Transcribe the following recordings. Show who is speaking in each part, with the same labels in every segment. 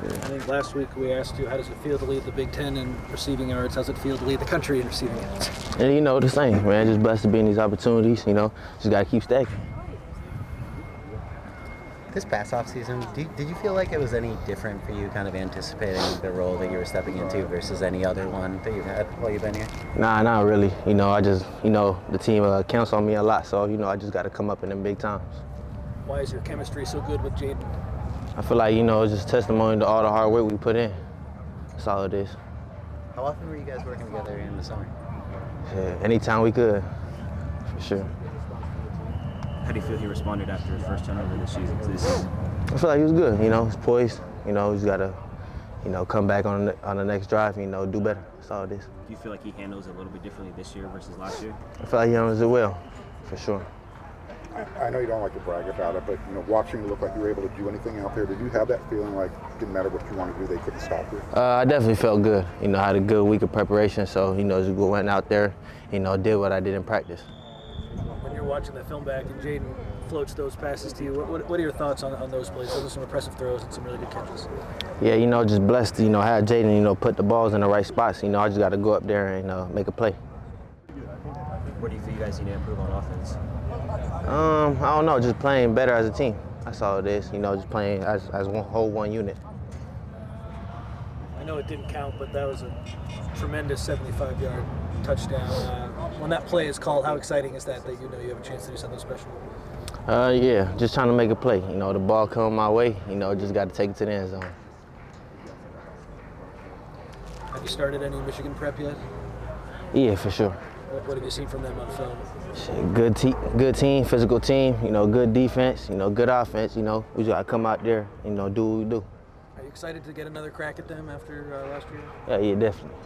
Speaker 1: I think last week we asked you, how does it feel to lead the Big Ten in receiving yards? How does it feel to lead the country in receiving yards?
Speaker 2: And the same, man. Just blessed to be in these opportunities. Just got to keep stacking.
Speaker 3: This past offseason, did you feel like it was any different for you, kind of anticipating the role that you were stepping into versus any other one that you've had while you've been here?
Speaker 2: Nah, not really. I just, the team counts on me a lot, so, I just got to come up in them big times.
Speaker 1: Why is your chemistry so good with Jaden?
Speaker 2: I feel like, it's just testimony to all the hard work we put in. That's all it is.
Speaker 3: How often were you guys working together in the summer?
Speaker 2: Yeah, anytime we could, for sure.
Speaker 4: How do you feel he responded after his first turnover this season?
Speaker 2: I feel like he was good. He's poised. He's got to, come back on the next drive. Do better. That's all it is.
Speaker 4: Do you feel like he handles it a little bit differently this year versus last year?
Speaker 2: I feel like he handles it well, for sure.
Speaker 5: I know you don't like to brag about it, but watching you look like you were able to do anything out there, did you have that feeling like it didn't matter what you wanted to do, they couldn't stop you?
Speaker 2: I definitely felt good. I had a good week of preparation, so just went out there, did what I did in practice.
Speaker 1: When you're watching the film back and Jaden floats those passes to you, what are your thoughts on those plays? Those are some impressive throws and some really good catches.
Speaker 2: Yeah, just blessed to have Jaden, put the balls in the right spots. I just got to go up there and make a play.
Speaker 4: Where do you feel you guys need to improve on offense?
Speaker 2: I don't know, just playing better as a team. That's all it is. Just playing as one unit.
Speaker 1: I know it didn't count, but that was a tremendous 75-yard touchdown. When that play is called, how exciting is that you have a chance to do something special?
Speaker 2: Yeah, just trying to make a play. The ball come my way, just got to take it to the end zone.
Speaker 1: Have you started any Michigan prep yet?
Speaker 2: Yeah, for sure.
Speaker 1: What have you seen from them on film?
Speaker 2: Good team, physical team, good defense, good offense, we just got to come out there, do what we do.
Speaker 1: Are you excited to get another crack at them after last year?
Speaker 2: Yeah, definitely.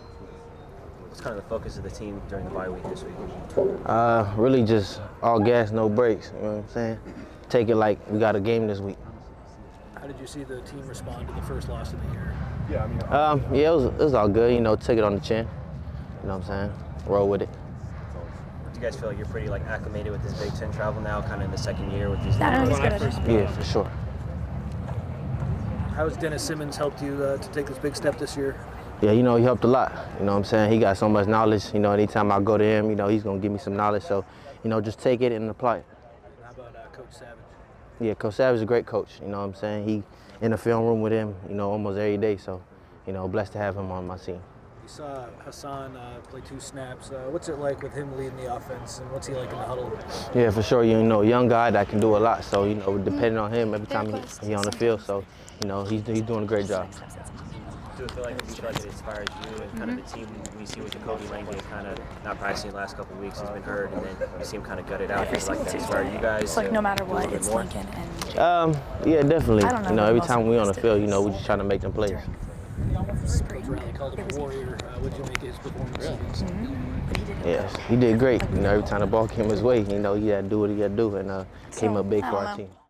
Speaker 4: What's kind of the focus of the team during the bye week this week?
Speaker 2: Really just all gas, no brakes, you know what I'm saying? Take it like we got a game this week.
Speaker 1: How did you see the team respond to the first loss of the year?
Speaker 2: Yeah, it was all good, took it on the chin, you know what I'm saying? Roll with it.
Speaker 4: Do you guys feel like you're pretty acclimated with this Big Ten travel now, kind of in the second year with these?
Speaker 2: Yeah, for sure.
Speaker 1: How has Dennis Simmons helped you to take this big step this year?
Speaker 2: Yeah, he helped a lot. You know what I'm saying? He got so much knowledge. Anytime I go to him, he's going to give me some knowledge. So, just take it and apply it.
Speaker 1: How about Coach Savage?
Speaker 2: Yeah, Coach Savage is a great coach. You know what I'm saying? He in the film room with him, almost every day. So, blessed to have him on my team.
Speaker 1: You saw Hassan play 2 snaps. What's it like with him leading the offense, and what's he like in the huddle?
Speaker 2: Yeah, for sure. Young guy that can do a lot. So, depending on him every time he's on the field. So, he's doing a great job.
Speaker 4: Do you feel like it inspires you and kind of the team we see with Jacoby Langley kind of not practicing the last couple of weeks, he's been hurt, and then you see him kind of gut it out. Does that inspire you guys?
Speaker 6: It's like no matter what, it's
Speaker 4: more?
Speaker 6: Lincoln and
Speaker 2: Yeah, definitely.
Speaker 6: I don't know
Speaker 2: Every time we're on the field, we're just trying to make them plays.
Speaker 1: Rally called him a warrior. What did you make of his performance?
Speaker 2: Yes, he did great. Every time the ball came his way, he had to do what he had to do, and came up big for our team.